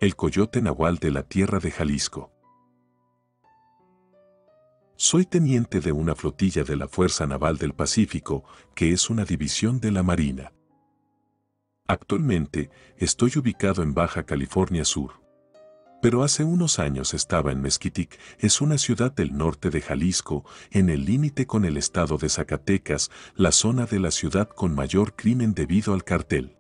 El coyote nahual de la tierra de Jalisco. Soy teniente de una flotilla de la Fuerza Naval del Pacífico, que es una división de la Marina. Actualmente, estoy ubicado en Baja California Sur. Pero hace unos años estaba en Mezquitic, es una ciudad del norte de Jalisco, en el límite con el estado de Zacatecas, la zona de la ciudad con mayor crimen debido al cartel.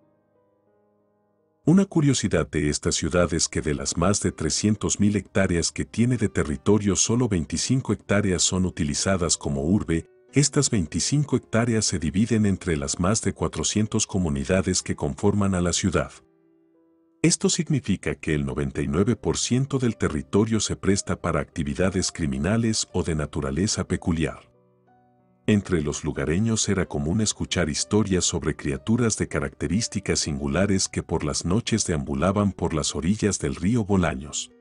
Una curiosidad de esta ciudad es que de las más de 300.000 hectáreas que tiene de territorio, solo 25 hectáreas son utilizadas como urbe. Estas 25 hectáreas se dividen entre las más de 400 comunidades que conforman a la ciudad. Esto significa que el 99% del territorio se presta para actividades criminales o de naturaleza peculiar. Entre los lugareños era común escuchar historias sobre criaturas de características singulares que por las noches deambulaban por las orillas del río Bolaños.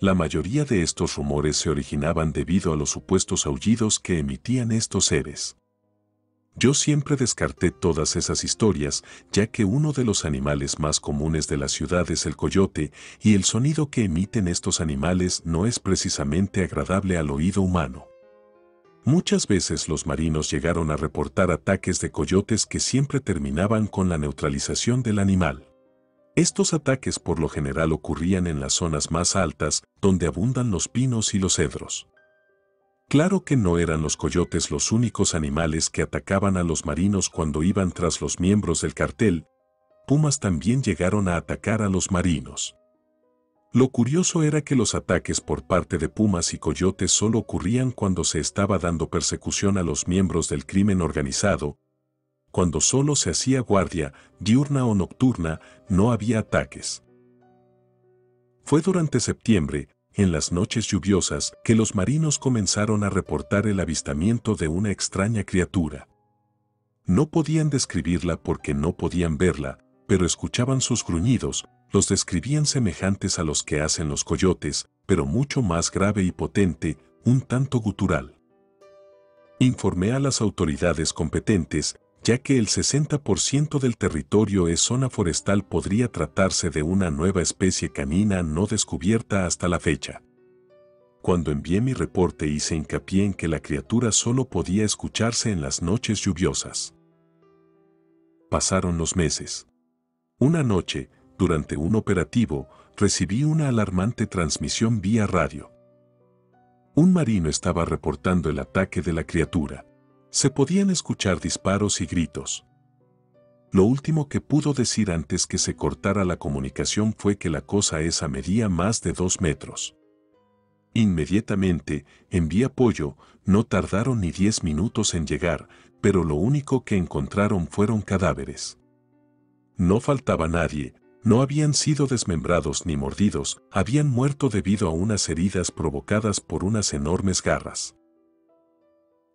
La mayoría de estos rumores se originaban debido a los supuestos aullidos que emitían estos seres. Yo siempre descarté todas esas historias, ya que uno de los animales más comunes de la ciudad es el coyote, y el sonido que emiten estos animales no es precisamente agradable al oído humano. Muchas veces los marinos llegaron a reportar ataques de coyotes que siempre terminaban con la neutralización del animal. Estos ataques por lo general ocurrían en las zonas más altas, donde abundan los pinos y los cedros. Claro que no eran los coyotes los únicos animales que atacaban a los marinos cuando iban tras los miembros del cartel. Pumas también llegaron a atacar a los marinos. Lo curioso era que los ataques por parte de pumas y coyotes solo ocurrían cuando se estaba dando persecución a los miembros del crimen organizado. Cuando solo se hacía guardia, diurna o nocturna, no había ataques. Fue durante septiembre, en las noches lluviosas, que los marinos comenzaron a reportar el avistamiento de una extraña criatura. No podían describirla porque no podían verla, pero escuchaban sus gruñidos. Los describían semejantes a los que hacen los coyotes, pero mucho más grave y potente, un tanto gutural. Informé a las autoridades competentes, ya que el 60% del territorio es zona forestal. Podría tratarse de una nueva especie canina no descubierta hasta la fecha. Cuando envié mi reporte hice hincapié en que la criatura solo podía escucharse en las noches lluviosas. Pasaron los meses. Una noche, durante un operativo, recibí una alarmante transmisión vía radio. Un marino estaba reportando el ataque de la criatura. Se podían escuchar disparos y gritos. Lo último que pudo decir antes que se cortara la comunicación fue que la cosa esa medía más de 2 metros. Inmediatamente, envié apoyo, no tardaron ni 10 minutos en llegar, pero lo único que encontraron fueron cadáveres. No faltaba nadie. No habían sido desmembrados ni mordidos, habían muerto debido a unas heridas provocadas por unas enormes garras.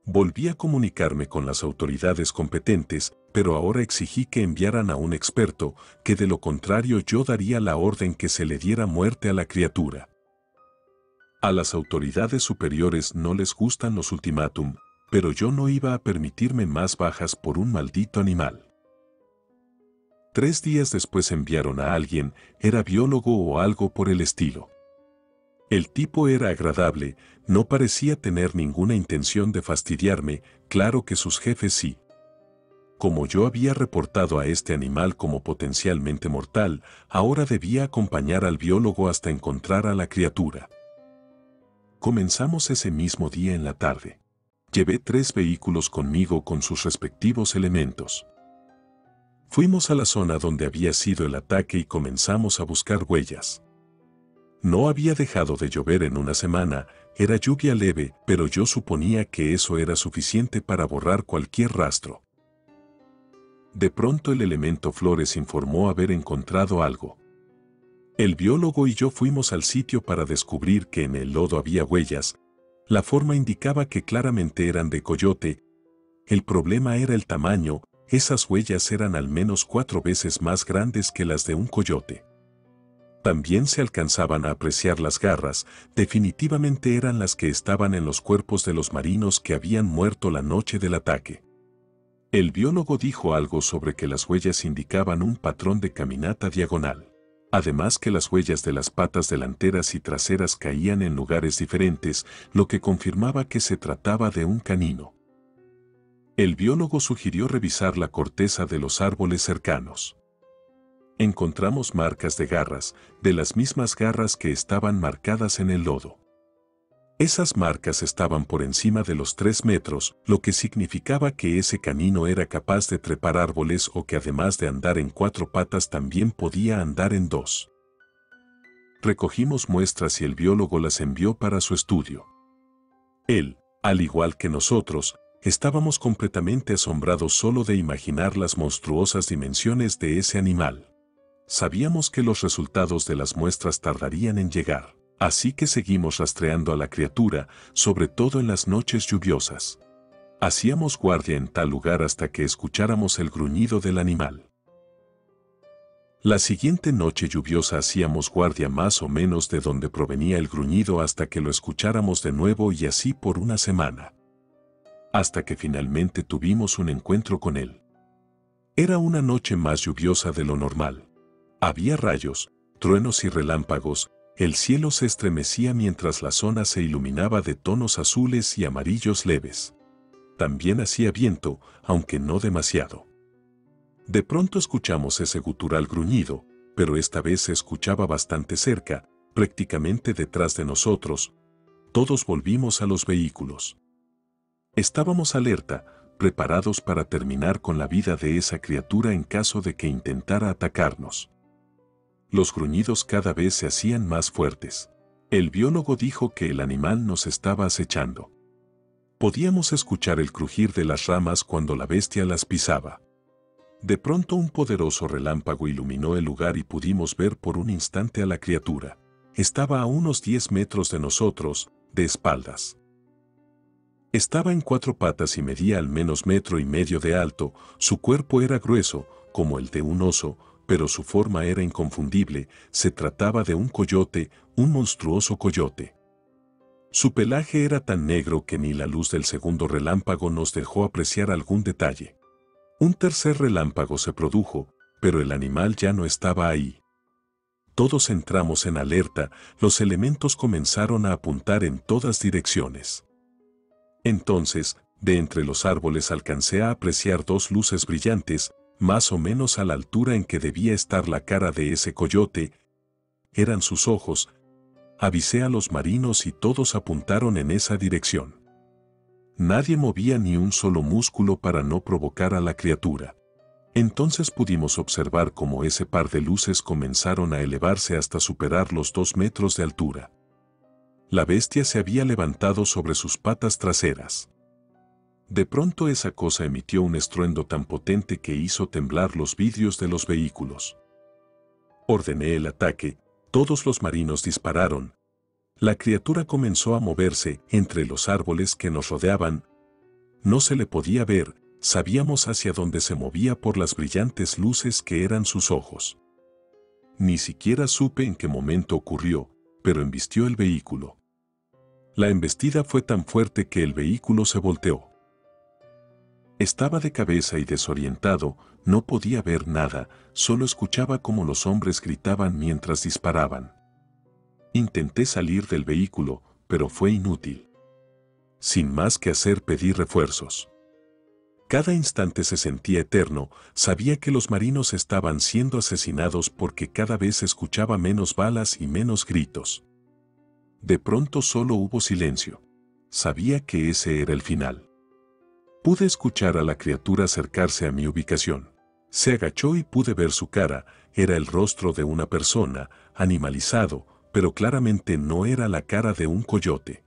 Volví a comunicarme con las autoridades competentes, pero ahora exigí que enviaran a un experto, que de lo contrario yo daría la orden que se le diera muerte a la criatura. A las autoridades superiores no les gustan los ultimátum, pero yo no iba a permitirme más bajas por un maldito animal. 3 días después enviaron a alguien, era biólogo o algo por el estilo. El tipo era agradable, no parecía tener ninguna intención de fastidiarme, claro que sus jefes sí. Como yo había reportado a este animal como potencialmente mortal, ahora debía acompañar al biólogo hasta encontrar a la criatura. Comenzamos ese mismo día en la tarde. Llevé 3 vehículos conmigo con sus respectivos elementos. Fuimos a la zona donde había sido el ataque y comenzamos a buscar huellas. No había dejado de llover en una semana, era lluvia leve, pero yo suponía que eso era suficiente para borrar cualquier rastro. De pronto el elemento Flores informó haber encontrado algo. El biólogo y yo fuimos al sitio para descubrir que en el lodo había huellas. La forma indicaba que claramente eran de coyote. El problema era el tamaño. Esas huellas eran al menos 4 veces más grandes que las de un coyote. También se alcanzaban a apreciar las garras, definitivamente eran las que estaban en los cuerpos de los marinos que habían muerto la noche del ataque. El biólogo dijo algo sobre que las huellas indicaban un patrón de caminata diagonal. Además que las huellas de las patas delanteras y traseras caían en lugares diferentes, lo que confirmaba que se trataba de un canino. El biólogo sugirió revisar la corteza de los árboles cercanos. Encontramos marcas de garras, de las mismas garras que estaban marcadas en el lodo. Esas marcas estaban por encima de los 3 metros, lo que significaba que ese canino era capaz de trepar árboles o que además de andar en 4 patas también podía andar en 2. Recogimos muestras y el biólogo las envió para su estudio. Él, al igual que nosotros, estábamos completamente asombrados solo de imaginar las monstruosas dimensiones de ese animal. Sabíamos que los resultados de las muestras tardarían en llegar. Así que seguimos rastreando a la criatura, sobre todo en las noches lluviosas. Hacíamos guardia en tal lugar hasta que escucháramos el gruñido del animal. La siguiente noche lluviosa hacíamos guardia más o menos de donde provenía el gruñido hasta que lo escucháramos de nuevo y así por una semana. Hasta que finalmente tuvimos un encuentro con él. Era una noche más lluviosa de lo normal. Había rayos, truenos y relámpagos. El cielo se estremecía mientras la zona se iluminaba de tonos azules y amarillos leves. También hacía viento, aunque no demasiado. De pronto escuchamos ese gutural gruñido, pero esta vez se escuchaba bastante cerca, prácticamente detrás de nosotros. Todos volvimos a los vehículos. Estábamos alerta, preparados para terminar con la vida de esa criatura en caso de que intentara atacarnos. Los gruñidos cada vez se hacían más fuertes. El biólogo dijo que el animal nos estaba acechando. Podíamos escuchar el crujir de las ramas cuando la bestia las pisaba. De pronto un poderoso relámpago iluminó el lugar y pudimos ver por un instante a la criatura. Estaba a unos 10 metros de nosotros, de espaldas. Estaba en 4 patas y medía al menos 1,5 metros de alto. Su cuerpo era grueso, como el de un oso, pero su forma era inconfundible. Se trataba de un coyote, un monstruoso coyote. Su pelaje era tan negro que ni la luz del segundo relámpago nos dejó apreciar algún detalle. Un tercer relámpago se produjo, pero el animal ya no estaba ahí. Todos entramos en alerta, los elementos comenzaron a apuntar en todas direcciones. Entonces, de entre los árboles alcancé a apreciar 2 luces brillantes, más o menos a la altura en que debía estar la cara de ese coyote. Eran sus ojos. Avisé a los marinos y todos apuntaron en esa dirección. Nadie movía ni un solo músculo para no provocar a la criatura. Entonces pudimos observar cómo ese par de luces comenzaron a elevarse hasta superar los 2 metros de altura. La bestia se había levantado sobre sus patas traseras. De pronto esa cosa emitió un estruendo tan potente que hizo temblar los vidrios de los vehículos. Ordené el ataque, todos los marinos dispararon. La criatura comenzó a moverse entre los árboles que nos rodeaban. No se le podía ver, sabíamos hacia dónde se movía por las brillantes luces que eran sus ojos. Ni siquiera supe en qué momento ocurrió, pero embistió el vehículo. La embestida fue tan fuerte que el vehículo se volteó. Estaba de cabeza y desorientado, no podía ver nada, solo escuchaba cómo los hombres gritaban mientras disparaban. Intenté salir del vehículo, pero fue inútil. Sin más que hacer pedí refuerzos. Cada instante se sentía eterno, sabía que los marinos estaban siendo asesinados porque cada vez escuchaba menos balas y menos gritos. De pronto solo hubo silencio. Sabía que ese era el final. Pude escuchar a la criatura acercarse a mi ubicación. Se agachó y pude ver su cara, era el rostro de una persona, animalizado, pero claramente no era la cara de un coyote.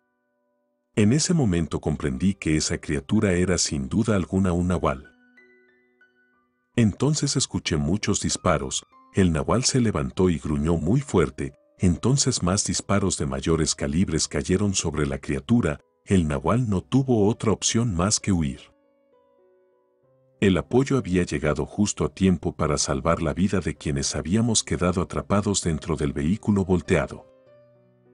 En ese momento comprendí que esa criatura era sin duda alguna un nahual. Entonces escuché muchos disparos, el nahual se levantó y gruñó muy fuerte, entonces más disparos de mayores calibres cayeron sobre la criatura. El nahual no tuvo otra opción más que huir. El apoyo había llegado justo a tiempo para salvar la vida de quienes habíamos quedado atrapados dentro del vehículo volteado.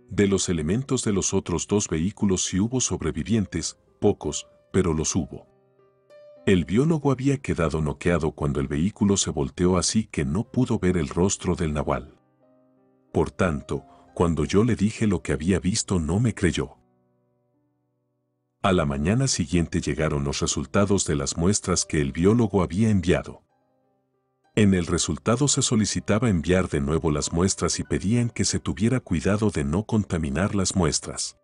De los elementos de los otros 2 vehículos sí hubo sobrevivientes, pocos, pero los hubo. El biólogo había quedado noqueado cuando el vehículo se volteó, así que no pudo ver el rostro del nahual. Por tanto, cuando yo le dije lo que había visto no me creyó. A la mañana siguiente llegaron los resultados de las muestras que el biólogo había enviado. En el resultado se solicitaba enviar de nuevo las muestras y pedían que se tuviera cuidado de no contaminar las muestras.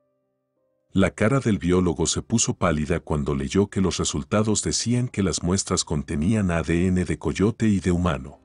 La cara del biólogo se puso pálida cuando leyó que los resultados decían que las muestras contenían ADN de coyote y de humano.